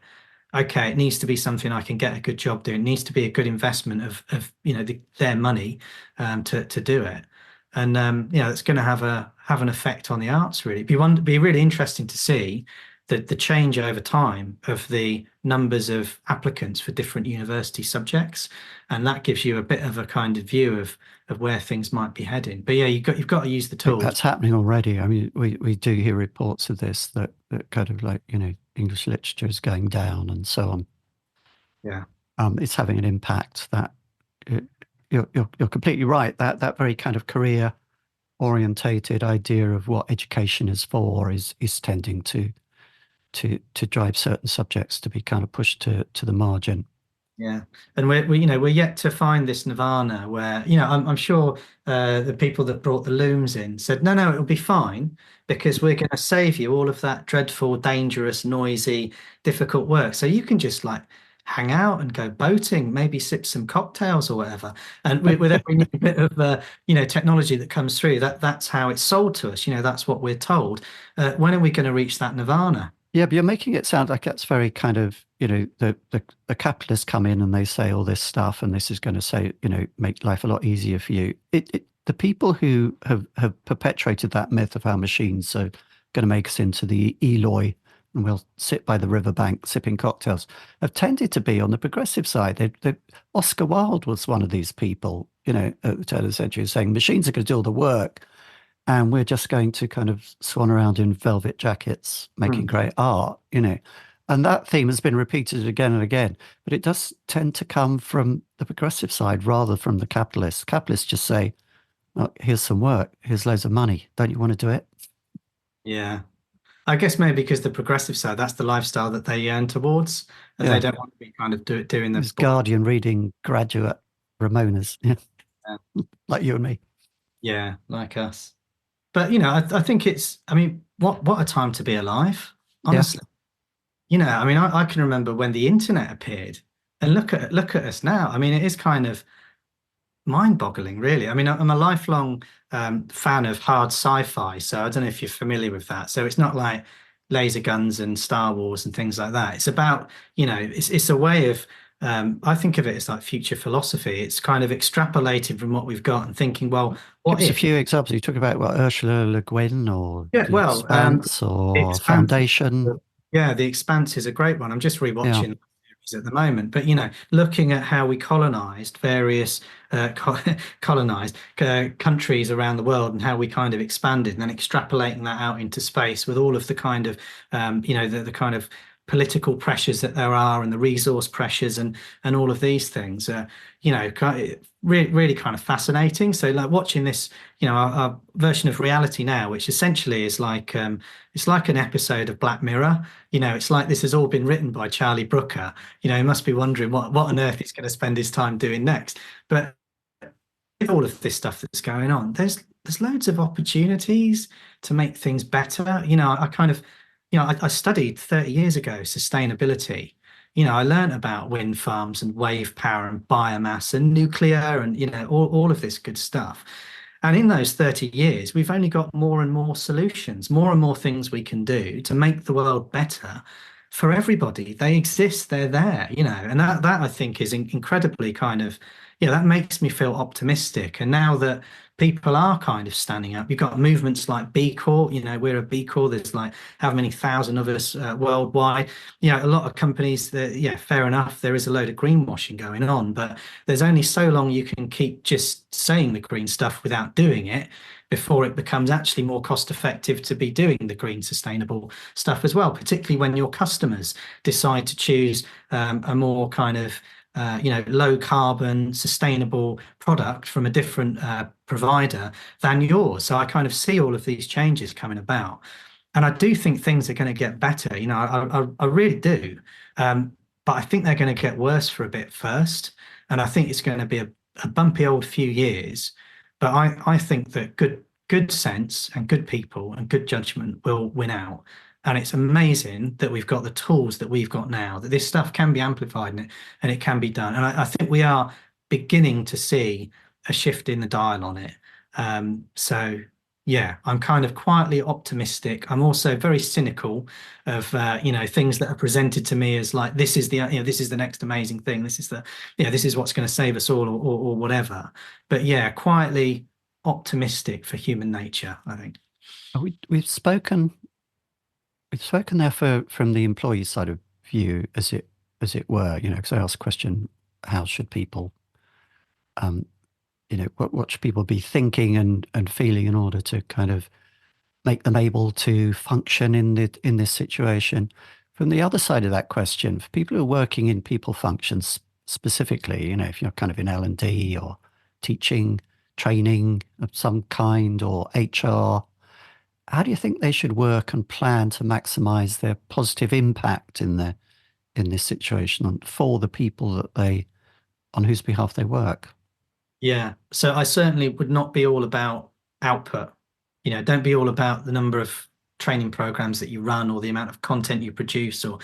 Speaker 9: okay, it needs to be something I can get a good job doing. It needs to be a good investment of their money to do it. And it's going to have an effect on the arts, really. It'd be really interesting to see the change over time of the numbers of applicants for different university subjects, and that gives you a bit of a kind of view of where things might be heading. But yeah, you've got to use the tools.
Speaker 2: That's happening already. I mean, we do hear reports of this, that kind of like English literature is going down and so on.
Speaker 9: Yeah.
Speaker 2: It's having an impact that you're completely right. That very kind of career orientated idea of what education is for is tending to drive certain subjects to be kind of pushed to the margin.
Speaker 9: Yeah, and we're yet to find this nirvana where, I'm sure the people that brought the looms in said, no, it'll be fine because we're going to save you all of that dreadful, dangerous, noisy, difficult work. So you can just like hang out and go boating, maybe sip some cocktails or whatever. And with every new bit of technology that comes through, that's how it's sold to us. That's what we're told. When are we going to reach that nirvana?
Speaker 2: Yeah, but you're making it sound like that's very kind of, the capitalists come in and they say all this stuff, and this is going to say, make life a lot easier for you. The people who have perpetuated that myth of how machines are going to make us into the Eloi and we'll sit by the riverbank sipping cocktails have tended to be on the progressive side. Oscar Wilde was one of these people, at the turn of the century, saying machines are going to do all the work. And we're just going to kind of swan around in velvet jackets, making great art, And that theme has been repeated again and again. But it does tend to come from the progressive side rather from the capitalists. Capitalists just say, well, here's some work. Here's loads of money. Don't you want to do it?
Speaker 9: Yeah. I guess maybe because the progressive side, that's the lifestyle that they yearn towards. And they don't want to be kind of doing the
Speaker 2: Guardian reading graduate Ramonas. Yeah. Like you and me.
Speaker 9: Yeah, like us. But I think what a time to be alive, honestly.
Speaker 2: Yeah.
Speaker 9: I can remember when the internet appeared, and look at us now. It is kind of mind-boggling, really. I'm a lifelong fan of hard sci-fi, so I don't know if you're familiar with that. So it's not like laser guns and Star Wars and things like that. It's about, it's a way of I think of it as like future philosophy. It's kind of extrapolating from what we've got and thinking, well, what
Speaker 2: Give us
Speaker 9: if?
Speaker 2: a few examples. You talk about Ursula Le Guin or
Speaker 9: Yeah,
Speaker 2: The Expanse or
Speaker 9: Expanse,
Speaker 2: Foundation.
Speaker 9: Yeah, The Expanse is a great one. I'm just rewatching the series at the moment. But looking at how we colonized various colonized countries around the world and how we kind of expanded, and then extrapolating that out into space with all of the kind of the kind of political pressures that there are and the resource pressures and all of these things really kind of fascinating. So like watching this our version of reality now, which essentially is like it's like an episode of Black Mirror. It's like this has all been written by Charlie Brooker. He must be wondering what on earth he's going to spend his time doing next. But with all of this stuff that's going on, there's loads of opportunities to make things better. I kind of I studied 30 years ago sustainability. I learned about wind farms and wave power and biomass and nuclear and all of this good stuff. And in those 30 years, we've only got more and more solutions, more and more things we can do to make the world better for everybody. They exist, they're there, and that I think is incredibly kind of, that makes me feel optimistic. And now that people are kind of standing up, you've got movements like B Corp, we're a B Corp, there's like how many thousand of us worldwide, a lot of companies that, fair enough, there is a load of greenwashing going on, but there's only so long you can keep just saying the green stuff without doing it before it becomes actually more cost effective to be doing the green sustainable stuff as well, particularly when your customers decide to choose a more kind of low carbon, sustainable product from a different provider than yours. So I kind of see all of these changes coming about. And I do think things are going to get better. I really do. But I think they're going to get worse for a bit first. And I think it's going to be a bumpy old few years. But I think that good sense and good people and good judgment will win out. And it's amazing that we've got the tools that we've got now, that this stuff can be amplified and it can be done. And I think we are beginning to see a shift in the dial on it. So, yeah, I'm kind of quietly optimistic. I'm also very cynical of, things that are presented to me as like, this is the next amazing thing. This is this is what's going to save us all or whatever. But yeah, quietly optimistic for human nature, I think.
Speaker 2: We've spoken there from the employee side of view, as it were, because I asked the question, how should people, what should people be thinking and feeling in order to kind of make them able to function in this situation? From the other side of that question, for people who are working in people functions specifically, if you're kind of in L&D or teaching, training of some kind, or HR, how do you think they should work and plan to maximize their positive impact in this situation and for the people on whose behalf they work?
Speaker 9: Yeah. So I certainly would not be all about output. Don't be all about the number of training programs that you run or the amount of content you produce or,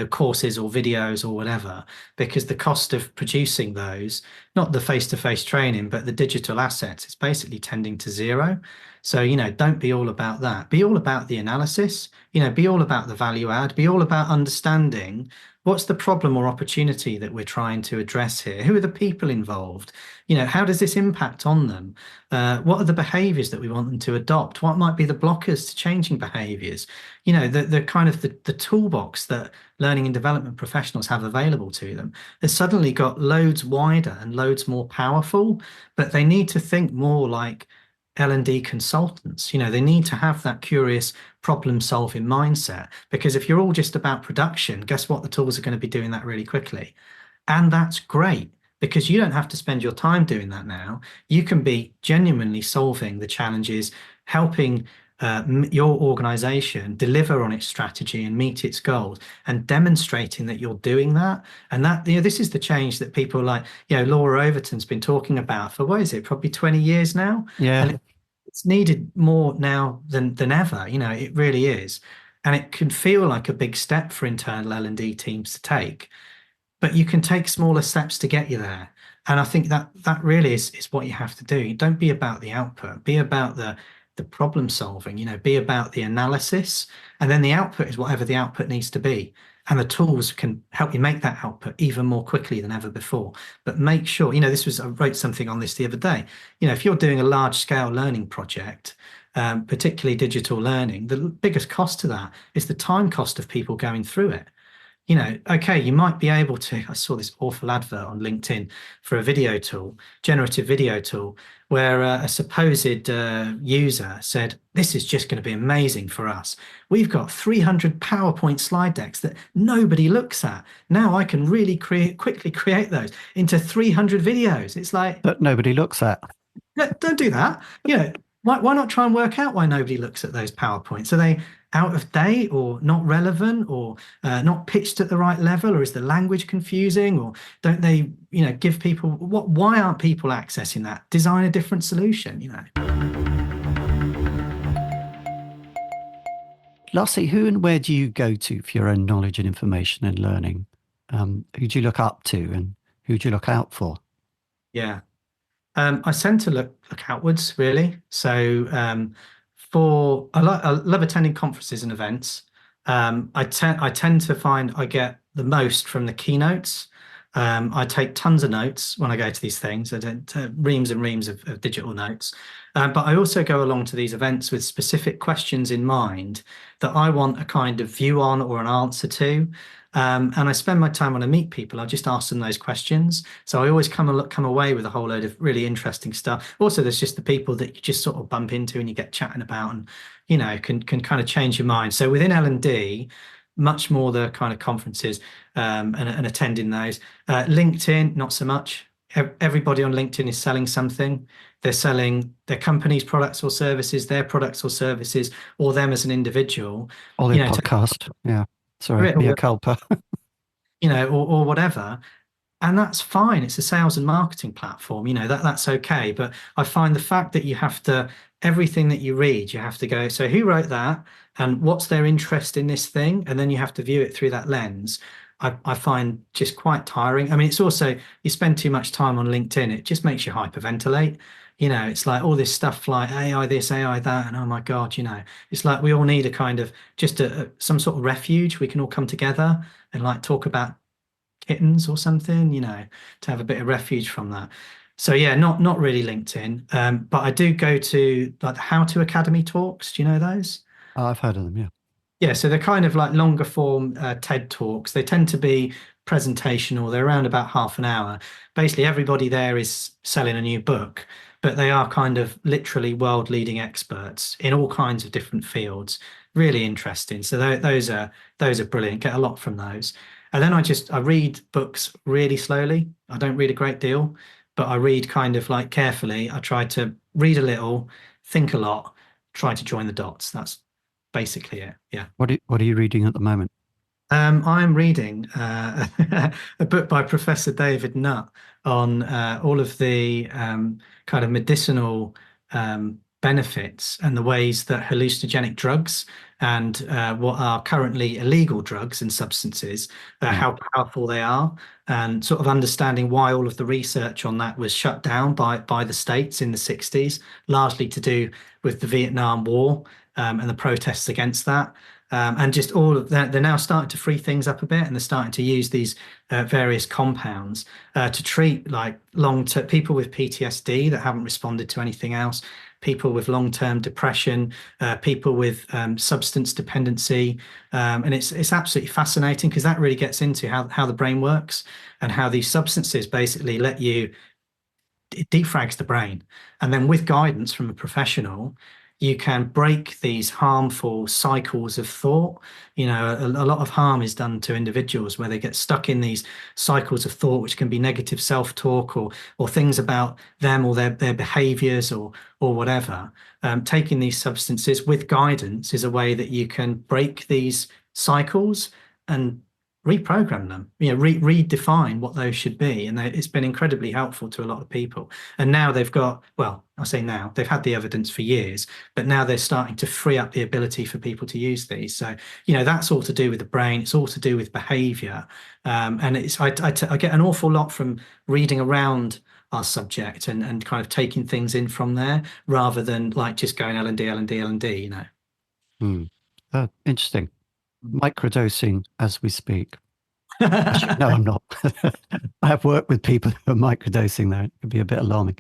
Speaker 9: courses or videos or whatever, because the cost of producing those, not the face-to-face training, but the digital assets, is basically tending to zero. So, don't be all about that. Be all about the analysis, be all about the value add, be all about understanding what's the problem or opportunity that we're trying to address here? Who are the people involved? How does this impact on them? What are the behaviors that we want them to adopt? What might be the blockers to changing behaviors? The kind of the toolbox that learning and development professionals have available to them has suddenly got loads wider and loads more powerful, but they need to think more like L&D consultants. They need to have that curious problem-solving mindset, because if you're all just about production, guess what? The tools are going to be doing that really quickly. And that's great, because you don't have to spend your time doing that now. You can be genuinely solving the challenges, helping your organization deliver on its strategy and meet its goals, and demonstrating that you're doing that. And that, this is the change that people like, Laura Overton's been talking about for, what is it, probably 20 years now?
Speaker 2: Yeah.
Speaker 9: And it's needed more now than ever. It really is. And it can feel like a big step for internal L&D teams to take, but you can take smaller steps to get you there. And I think that really is what you have to do. Don't be about the output, be about the problem solving, be about the analysis, and then the output is whatever the output needs to be. And the tools can help you make that output even more quickly than ever before. But make sure, I wrote something on this the other day. If you're doing a large scale learning project, particularly digital learning, the biggest cost to that is the time cost of people going through it. Okay, you might be able to, I saw this awful advert on LinkedIn for a video tool, generative video tool, where a supposed user said, this is just going to be amazing for us. We've got 300 PowerPoint slide decks that nobody looks at. Now I can really quickly create those into 300 videos. It's like...
Speaker 2: That nobody looks at.
Speaker 9: Don't do that. Why not try and work out why nobody looks at those PowerPoints? Are they out of date or not relevant or not pitched at the right level, or is the language confusing, or don't they, give people why aren't people accessing that? Design a different solution,
Speaker 2: Lastly, who and where do you go to for your own knowledge and information and learning? Who do you look up to and who do you look out for?
Speaker 9: Yeah. I tend to look outwards, really. So I love attending conferences and events. I tend to find I get the most from the keynotes. I take tons of notes when I go to these things. I do reams and reams of digital notes. But I also go along to these events with specific questions in mind that I want a kind of view on or an answer to. And I spend my time when I meet people, I just ask them those questions. So I always come away with a whole load of really interesting stuff. Also, there's just the people that you just sort of bump into and you get chatting about and, can kind of change your mind. So within L&D, much more the kind of conferences and attending those. LinkedIn, not so much. Everybody on LinkedIn is selling something. They're selling their company's products or services, their products or services, or them as an individual.
Speaker 2: Or their podcast. Yeah. Sorry, mea culpa.
Speaker 9: Or whatever. And that's fine. It's a sales and marketing platform, that's okay. But I find the fact that you have to, everything that you read, you have to go, so who wrote that and what's their interest in this thing? And then you have to view it through that lens. I find just quite tiring. I mean, it's also, you spend too much time on LinkedIn, it just makes you hyperventilate. It's like all this stuff like AI this, AI that, and oh my God, it's like we all need a kind of just some sort of refuge. We can all come together and like talk about kittens or something, to have a bit of refuge from that. So yeah, not really LinkedIn, but I do go to like the How to Academy talks. Do you know those?
Speaker 2: I've heard of them, yeah.
Speaker 9: Yeah, so they're kind of like longer form TED talks. They tend to be presentational. They're around about half an hour. Basically, everybody there is selling a new book, but they are kind of literally world leading experts in all kinds of different fields. Really interesting. So those are brilliant. Get a lot from those. And then I read books really slowly. I don't read a great deal, but I read kind of like carefully. I try to read a little, think a lot, try to join the dots. That's basically it. Yeah.
Speaker 2: What are you reading at the moment?
Speaker 9: I'm reading a book by Professor David Nutt on all of the kind of medicinal benefits and the ways that hallucinogenic drugs and what are currently illegal drugs and substances, how powerful they are, and sort of understanding why all of the research on that was shut down by the states in the 60s, largely to do with the Vietnam War and the protests against that. And just all of that, they're now starting to free things up a bit, and they're starting to use these various compounds to treat like long-term people with PTSD that haven't responded to anything else, people with long-term depression, people with substance dependency, and it's absolutely fascinating because that really gets into how the brain works and how these substances basically let you it defrags the brain, and then with guidance from a professional, you can break these harmful cycles of thought. You know, a lot of harm is done to individuals where they get stuck in these cycles of thought, which can be negative self-talk or things about them or their behaviors or whatever. Taking these substances with guidance is a way that you can break these cycles and reprogram them, you know, redefine what those should be. And it's been incredibly helpful to a lot of people. And now they've got, well, I say now, they've had the evidence for years, but now they're starting to free up the ability for people to use these. So, you know, that's all to do with the brain. It's all to do with behavior. And I get an awful lot from reading around our subject and kind of taking things in from there rather than like just going L&D, you know.
Speaker 2: Interesting. Microdosing as we speak. Actually, no, I'm not. I have worked with people who are microdosing there. It could be a bit alarming.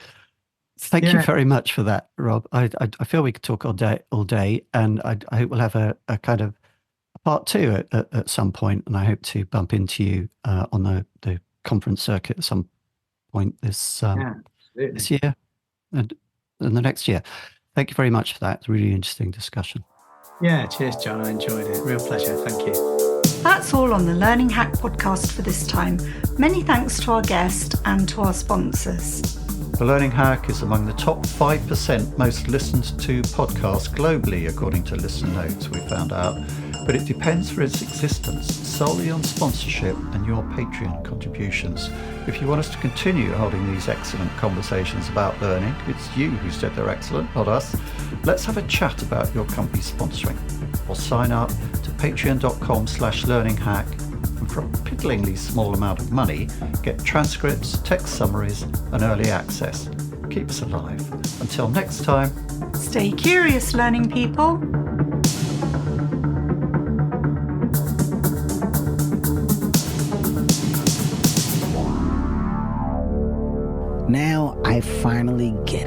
Speaker 2: Thank you very much for that, Rob. I feel we could talk all day, and I hope we'll have a kind of part two at some point, and I hope to bump into you on the conference circuit at some point this year and the next year. Thank you very much for that. It's a really interesting discussion.
Speaker 9: Yeah, cheers, John. I enjoyed it. Real pleasure. Thank you.
Speaker 8: That's all on the Learning Hack podcast for this time. Many thanks to our guest and to our sponsors.
Speaker 2: The Learning Hack is among the top 5% most listened to podcasts globally, according to Listen Notes, we found out. But it depends for its existence solely on sponsorship and your Patreon contributions. If you want us to continue holding these excellent conversations about learning, it's you who said they're excellent, not us. Let's have a chat about your company sponsoring. Or sign up to patreon.com/learninghack, and for a piddlingly small amount of money, get transcripts, text summaries, and early access. Keep us alive. Until next time.
Speaker 8: Stay curious, learning people.
Speaker 4: Now I finally get it.